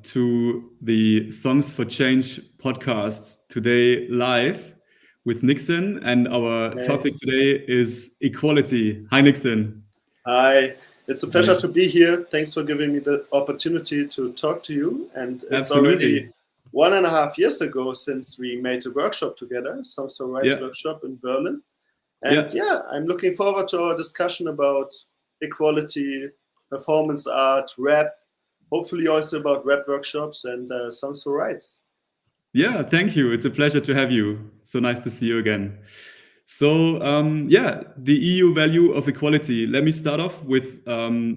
to the Songs for Change podcast today live with Niksn, and our Hey, topic today is equality. Hi, Niksn. hi. It's a pleasure Hi. to be here. Thanks for giving me the opportunity to talk to you. And it's already Absolutely. 1.5 years ago since we made a workshop together, Songs for Rights Yeah, workshop in Berlin. And yeah, yeah, I'm looking forward to our discussion about equality, performance art, rap, hopefully also about rap workshops and Songs for Rights. yeah. Thank you. It's a pleasure to have you. So nice to see you again. The EU value of equality. Let me start off with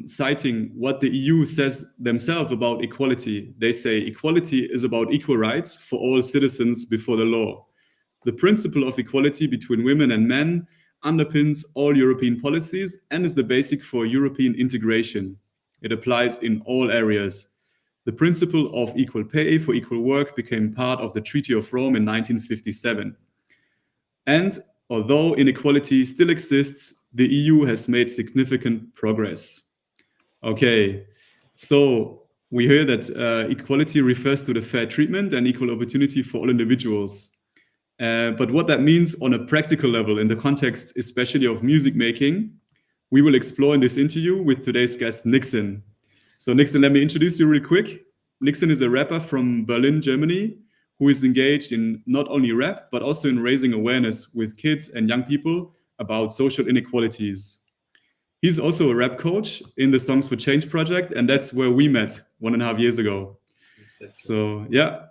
citing what the EU says themselves about equality. They say equality is about equal rights for all citizens before the law. The principle of equality between women and men underpins all European policies and is the basic for European integration. It applies in all areas. The principle of equal pay for equal work became part of the Treaty of Rome in 1957. And although inequality still exists, the EU has made significant progress. Okay, so we hear that equality refers to the fair treatment and equal opportunity for all individuals. But what that means on a practical level, in the context especially of music making, we will explore in this interview with today's guest, Niksn. So, Niksn, let me introduce you real quick. Niksn is a rapper from Berlin, Germany, who is engaged in not only rap, but also in raising awareness with kids and young people about social inequalities. He's also a rap coach in the Songs for Change project, and that's where we met 1.5 years ago. Exactly. So, yeah.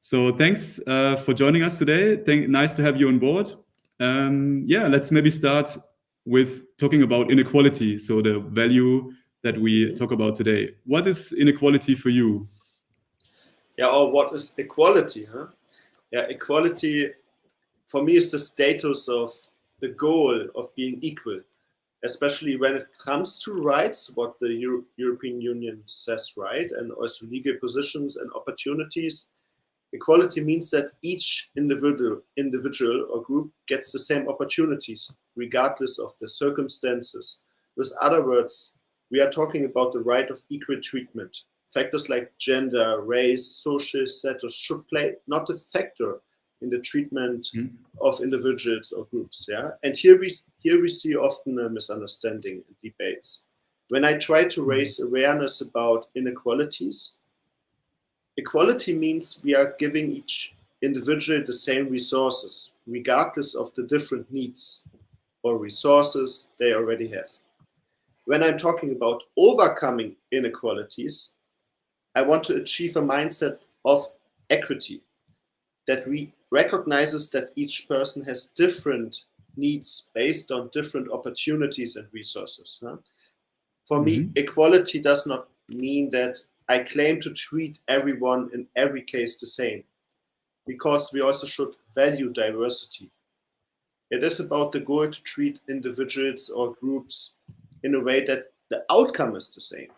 So, thanks for joining us today. Nice to have you on board. Let's maybe start with talking about inequality. So, the value that we Mhm. talk about today. What is inequality for you? Yeah, or what is equality? Huh? Yeah, equality for me is the status of the goal of being equal, especially when it comes to rights, what the European Union says, right, and also legal positions and opportunities. Equality means that each individual or group gets the same opportunities, regardless of the circumstances. With other words, we are talking about the right of equal treatment. Factors like gender, race, social status should play not a factor in the treatment Hmm? of individuals or groups. Yeah, and here we see often a misunderstanding in debates. When I try to raise awareness about inequalities, equality means we are giving each individual the same resources, regardless of the different needs or resources they already have. When I'm talking about overcoming inequalities, I want to achieve a mindset of equity that recognizes that each person has different needs based on different opportunities and resources. Huh? For me, Hmm. equality does not mean that I claim to treat everyone in every case the same, because we also should value diversity. It is about the goal to treat individuals or groups in a way that the outcome is the same,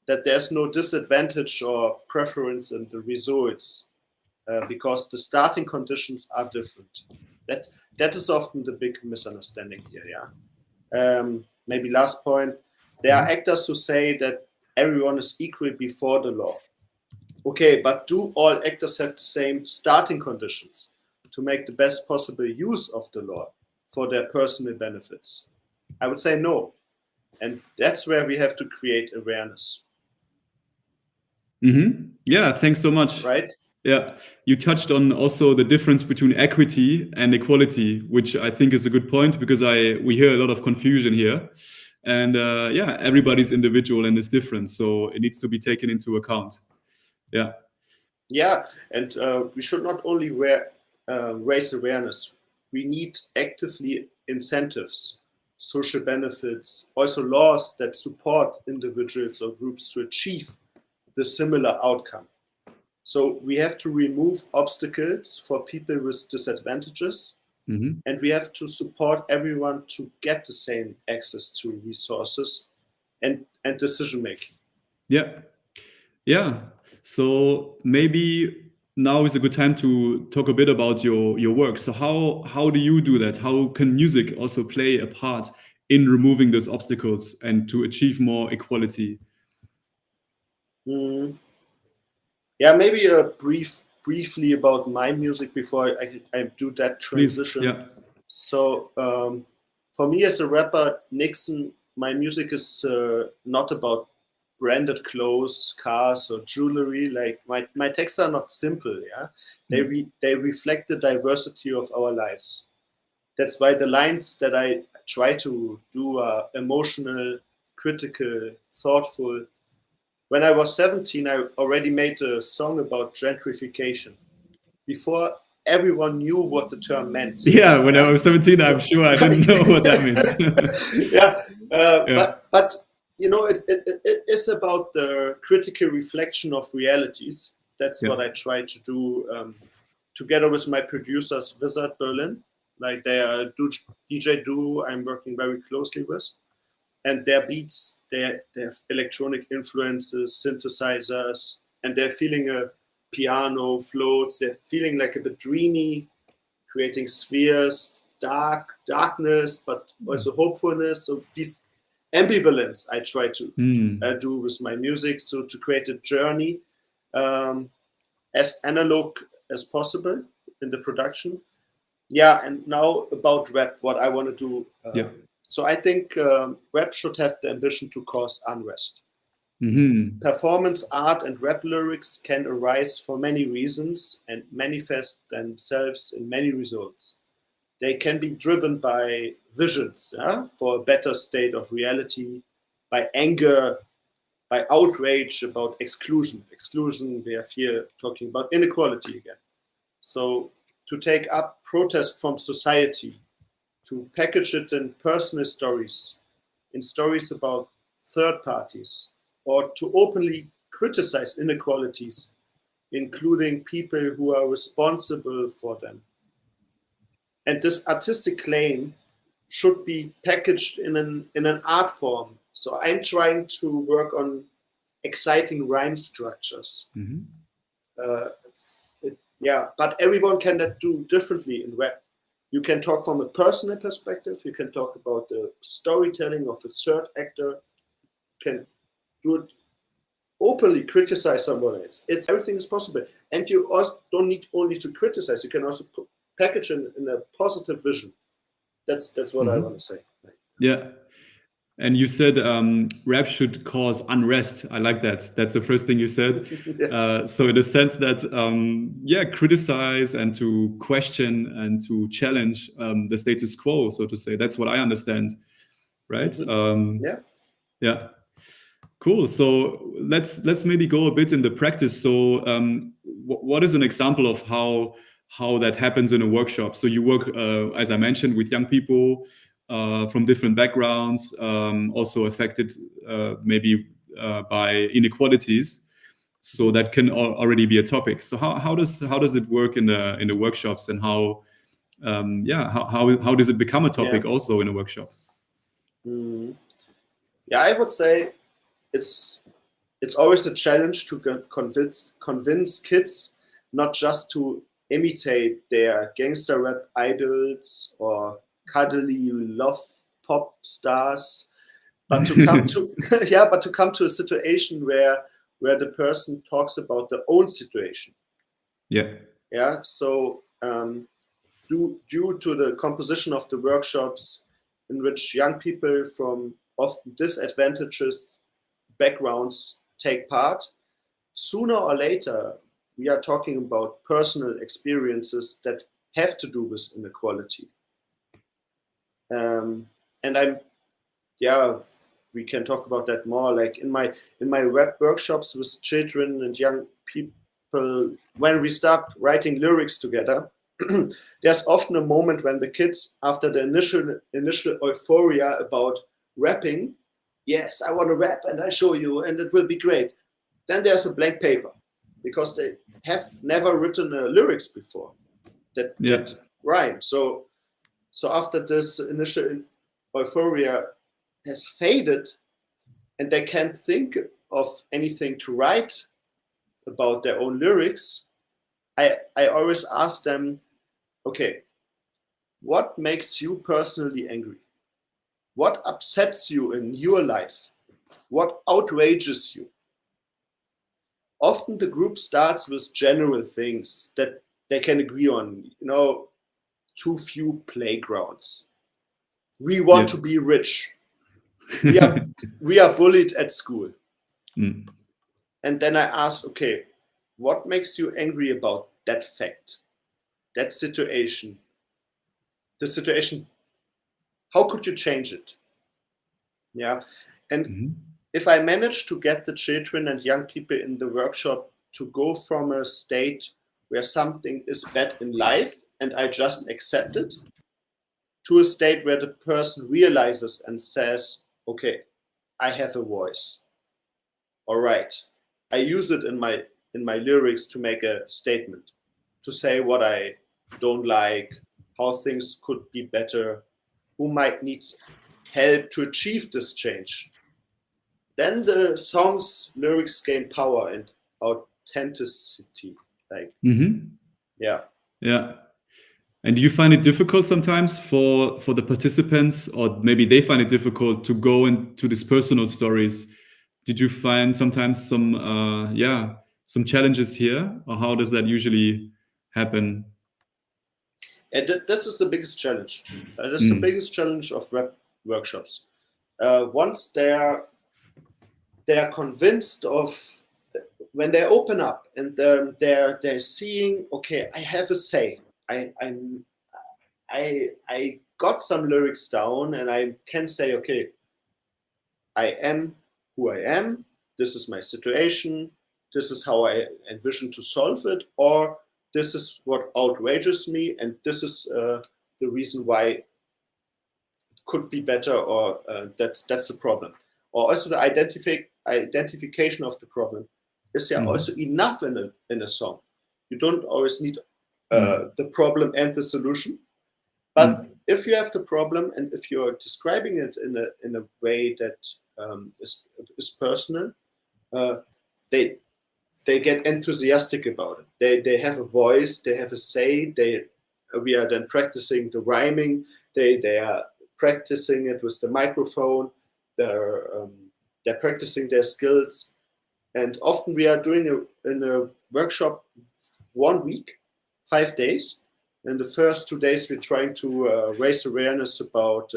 that there's no disadvantage or preference in the results, because the starting conditions are different. That that is often the big misunderstanding here. Yeah. Maybe last point. There are Hmm. actors who say that everyone is equal before the law. Okay, but do all actors have the same starting conditions to make the best possible use of the law for their personal benefits? I would say no. And that's where we have to create awareness, Hmm. Yeah, thanks so much. right? Yeah, you touched on also the difference between equity and equality, which I think is a good point because we hear a lot of confusion here, and everybody's individual and is different, so it needs to be taken into account. Yeah. Yeah, and we should not only raise awareness, we need actively incentives, social benefits, also laws that support individuals or groups to achieve the similar outcome. So we have to remove obstacles for people with disadvantages, Hmm. and we have to support everyone to get the same access to resources and decision making. Yeah. Yeah. So maybe now is a good time to talk a bit about your work. So how do you do that? How can music also play a part in removing those obstacles and to achieve more equality? Mm. Yeah, maybe briefly about my music before I do that transition. Please, yeah. So for me as a rapper, Niksn, my music is not about branded clothes, cars, or jewelry. Like my texts are not simple. Yeah, they reflect the diversity of our lives. That's why the lines that I try to do are emotional, critical, thoughtful. When I was 17, I already made a song about gentrification before everyone knew what the term meant. Yeah, when I Yeah, was 17, I'm sure I didn't know what that means. yeah, Yeah. but you know, it is about the critical reflection of realities. That's Yeah. what I try to do together with my producers, Wizard Berlin. Like they are DJ duo I'm working very closely with, and their beats, they have electronic influences, synthesizers, and they're feeling a piano, floats. They're feeling like a bit dreamy, creating spheres, darkness, but also hopefulness. So this ambivalence I try to do with my music, so to create a journey as analog as possible in the production. Yeah, and now about rap, what I want to do. Yeah. So I think rap should have the ambition to cause unrest. Mm-hmm. Performance art and rap lyrics can arise for many reasons and manifest themselves in many results. They can be driven by visions, yeah, for a better state of reality, by anger, by outrage about exclusion. Exclusion, we are here talking about inequality again. So to take up protest from society, to package it in personal stories, in stories about third parties, or to openly criticize inequalities, including people who are responsible for them. And this artistic claim should be packaged in an art form. So I'm trying to work on exciting rhyme structures. Mm-hmm. Yeah, but everyone can do differently in rap. You can talk from a personal perspective. You can talk about the storytelling of a third actor. You can do it openly, criticize someone else. It's everything is possible, and you also don't need only to criticize. You can also package it in a positive vision. That's what I want to say. Yeah. And you said rap should cause unrest. I like that. That's the first thing you said. Yeah. So in the sense that, criticize and to question and to challenge the status quo, so to say. That's what I understand, right? Yeah. Yeah. Cool. So let's maybe go a bit in the practice. So what is an example of how that happens in a workshop? So you work, as I mentioned, with young people from different backgrounds, also affected maybe by inequalities. So that can already be a topic. So how does it work in the workshops, and how does it become a topic also in a workshop? Yeah, I would say it's always a challenge to convince kids not just to imitate their gangster rap idols or cuddly love pop stars, but to come to but to come to a situation where the person talks about their own situation. Yeah. So due to the composition of the workshops, in which young people from often disadvantageous backgrounds take part, sooner or later we are talking about personal experiences that have to do with inequality. And we can talk about that more. Like in my rap workshops with children and young people, when we start writing lyrics together, there's often a moment when the kids, after the initial euphoria about rapping, yes, I want to rap and I show you and it will be great. Then there's a blank paper because they have never written lyrics before that rhyme. So after this initial euphoria has faded and they can't think of anything to write about their own lyrics, I always ask them, okay, what makes you personally angry? What upsets you in your life? What outrages you? often the group starts with general things that they can agree on. Too few playgrounds. We want to be rich. We are bullied at school. And then I ask, okay, what makes you angry about that fact, that situation? The situation, how could you change it? Yeah. And if I manage to get the children and young people in the workshop to go from a state where something is bad in life and I just accept it, to a state where the person realizes and says, okay, I have a voice. All right. I use it in my lyrics to make a statement, to say what I don't like, how things could be better, who might need help to achieve this change. Then the song's lyrics gain power and authenticity. Yeah. And do you find it difficult sometimes for the participants, or maybe they find it difficult to go into these personal stories? Did you find sometimes some challenges here, or how does that usually happen? And this is the biggest challenge. That is the biggest challenge of rap workshops. Once they are convinced of, when they open up and they're seeing, okay, I have a say. I got some lyrics down and I can say, okay, I am who I am. This is my situation. This is how I envision to solve it, or this is what outrages me, and this is the reason why it could be better, or that's the problem. Or also the identification of the problem is also enough in a song. You don't always need the problem and the solution, but if you have the problem and if you're describing it in a way that is personal, they get enthusiastic about it. They have a voice, they have a say. We are then practicing the rhyming. They are practicing it with the microphone. They're practicing their skills, and often we are doing in a workshop 1 week, 5 days. In the first 2 days, we're trying to raise awareness about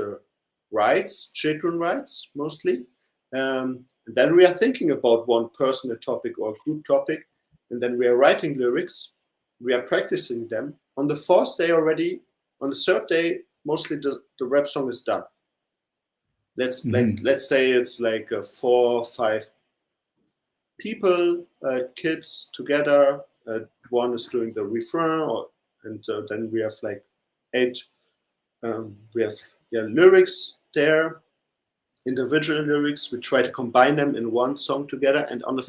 rights, children rights mostly. Then we are thinking about one personal topic or group topic, and then we are writing lyrics. We are practicing them. On the 4th day already, on the 3rd day, mostly the rap song is done. Let's say it's like 4 or 5 people, kids together. One is doing the refrain, and then we have like 8. We have lyrics there. Individual lyrics, we try to combine them in one song together, and on the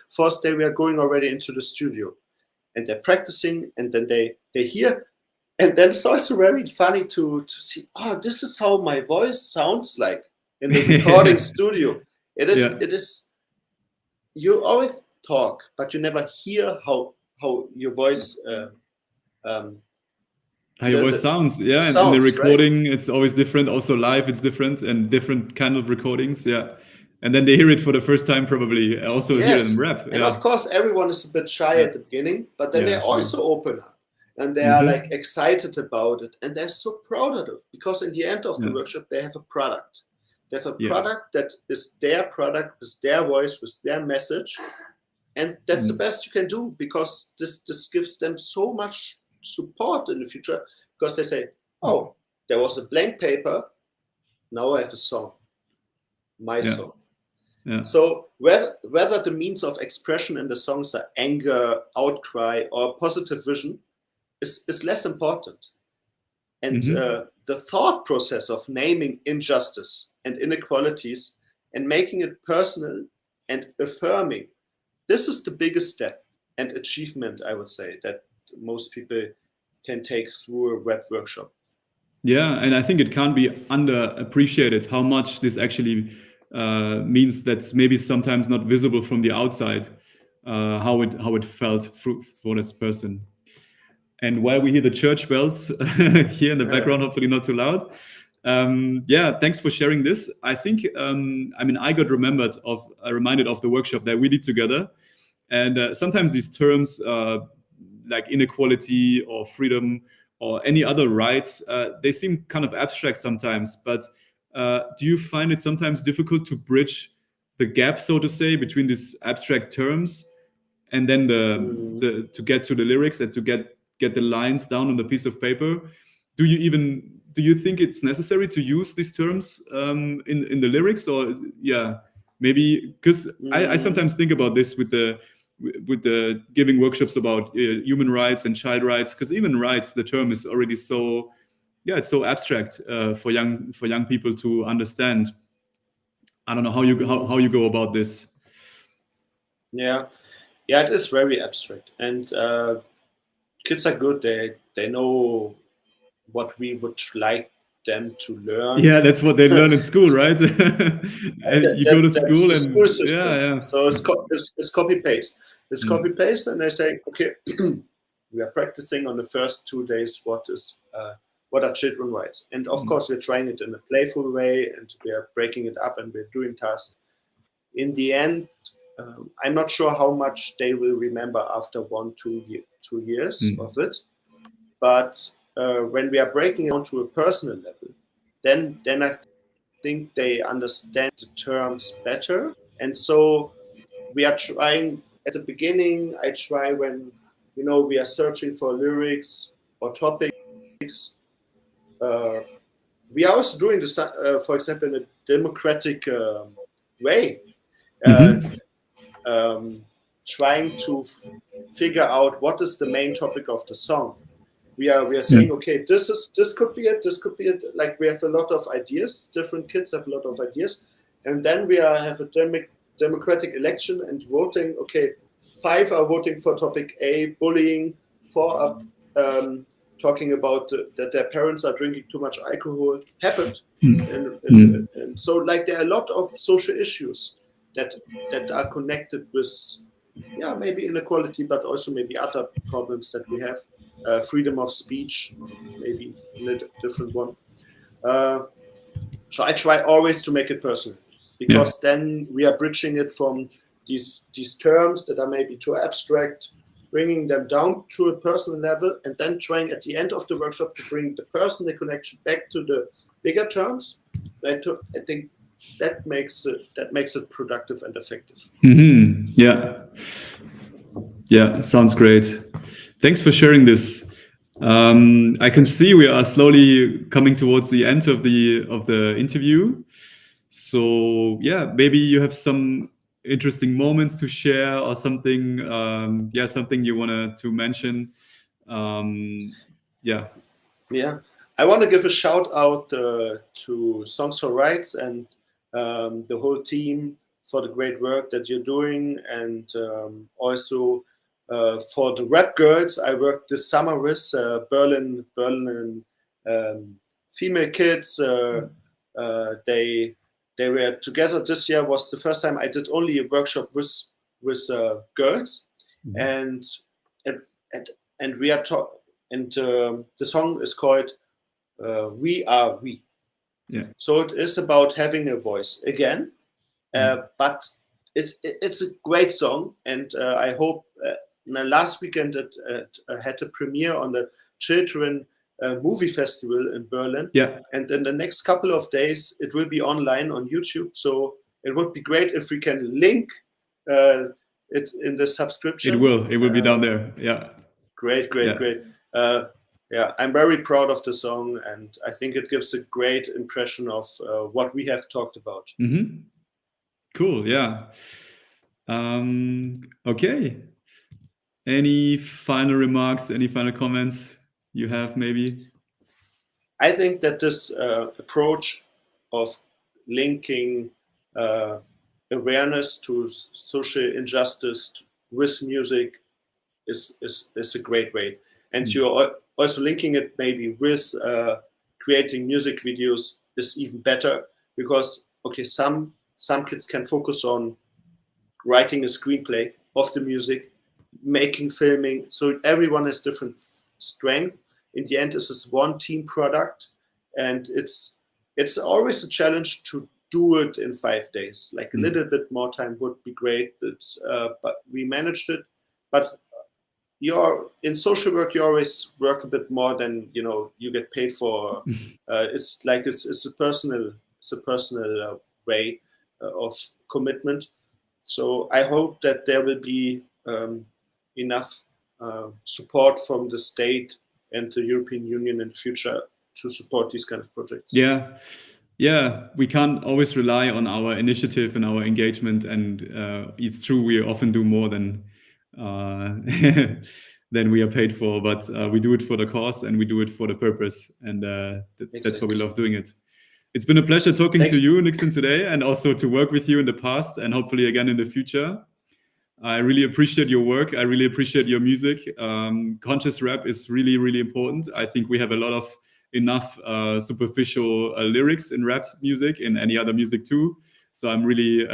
fourth day we are going already into the studio, and they're practicing, and then they hear, and then it's also very funny to see, this is how my voice sounds like in the recording studio. It is you always talk, but you never hear how your voice how your voice sounds, and in the recording, right? It's always different. Also live, it's different, and different kind of recordings, And then they hear it for the first time, probably also hear them rap. And of course, everyone is a bit shy at the beginning, but then they also open up, and they are like excited about it, and they're so proud of it, because in the end of the workshop, they have a product. They have a product that is their product, with their voice, with their message, and that's the best you can do, because this gives them so much support in the future, because they say, there was a blank paper, now I have a song, my song. So whether the means of expression in the songs are anger, outcry, or positive vision is less important. And the thought process of naming injustice and inequalities and making it personal and affirming, this is the biggest step and achievement, I would say, that most people can take through a web workshop. And I think it can't be underappreciated how much this actually means. That's maybe sometimes not visible from the outside, how it felt for this person. And while we hear the church bells here in the background, hopefully not too loud. Thanks for sharing this. I think I got reminded of the workshop that we did together. And sometimes these terms, like inequality or freedom or any other rights, they seem kind of abstract sometimes. But do you find it sometimes difficult to bridge the gap, so to say, between these abstract terms and then the to get to the lyrics and to get the lines down on the piece of paper? Do you think it's necessary to use these terms in the lyrics, or maybe because I sometimes think about this with the giving workshops about human rights and child rights, because even rights, the term is already so it's so abstract for young people to understand. I don't know how you go about this. Yeah, it is very abstract, and kids are good. They know what we would like them to learn. Yeah, that's what they learn in school, right? And you go to That's school the and school system. yeah. So it's copy paste. It's copy paste, and they say, okay, we are practicing on the first 2 days what are children rights, and of course we're trying it in a playful way, and we are breaking it up, and we're doing tasks. In the end, I'm not sure how much they will remember after 2 years of it, but when we are breaking it down to a personal level, then I think they understand the terms better. And so we are trying at the beginning. I try when we are searching for lyrics or topics. We are also doing this, for example, in a democratic way, trying to figure out what is the main topic of the song. We are saying, okay, this could be it. This could be it. Like, we have a lot of ideas. Different kids have a lot of ideas, and then we have a democratic election and voting. Okay, 5 are voting for topic A, bullying. 4 are talking about that their parents are drinking too much alcohol. Happened, and so like there are a lot of social issues that are connected with maybe inequality, but also maybe other problems that we have. Freedom of speech, maybe a different one. So I try always to make it personal, because then we are bridging it from these terms that are maybe too abstract, bringing them down to a personal level, and then trying at the end of the workshop to bring the personal connection back to the bigger terms. I think that makes it productive and effective. Yeah, sounds great. Thanks for sharing this. I can see we are slowly coming towards the end of the interview. So maybe you have some interesting moments to share or something. Something you wanted to mention. I want to give a shout out to Songs for Rights and the whole team for the great work that you're doing, and also for the rap girls I worked this summer with, Berlin female kids. They were together. This year was the first time I did only a workshop with girls, and we are and the song is called "We Are We." So it is about having a voice again, but it's a great song, and I hope. Last weekend it had a premiere on the Children Movie Festival in Berlin, and in the next couple of days it will be online on YouTube. So it would be great if we can link it in the subscription. It will be down there. Great. I'm very proud of the song, and I think it gives a great impression of what we have talked about. Cool. Okay. Any final remarks, any final comments you have, maybe? I think that this approach of linking awareness to social injustice with music is a great way. And you're also linking it maybe with creating music videos is even better, because, okay, some kids can focus on writing a screenplay of the music, filming. So everyone has different strength. In the end, this is one team product, and it's always a challenge to do it in 5 days. Like a little bit more time would be great. But we managed it. But in social work, you always work a bit more than you get paid for. It's like it's a personal way of commitment. So I hope that there will be enough support from the state and the European Union in the future to support these kind of projects. Yeah, we can't always rely on our initiative and our engagement, and it's true we often do more than than we are paid for, but we do it for the cause and we do it for the purpose, and that's why we love doing it. It's been a pleasure talking to you, Niksn, today, and also to work with you in the past and hopefully again in the future. I really appreciate your work. I really appreciate your music. Conscious rap is really, really important. I think we have a lot of enough superficial lyrics in rap music, in any other music too. So I'm really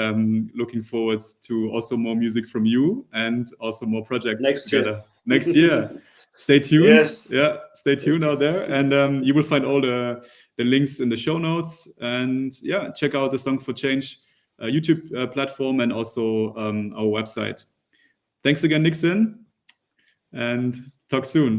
looking forward to also more music from you and also more projects together. Next year. Stay tuned. Yes. Yeah, stay tuned out there. And you will find all the links in the show notes. And yeah, check out the Song for Change YouTube platform and also our website. Thanks again, Niksn, and talk soon.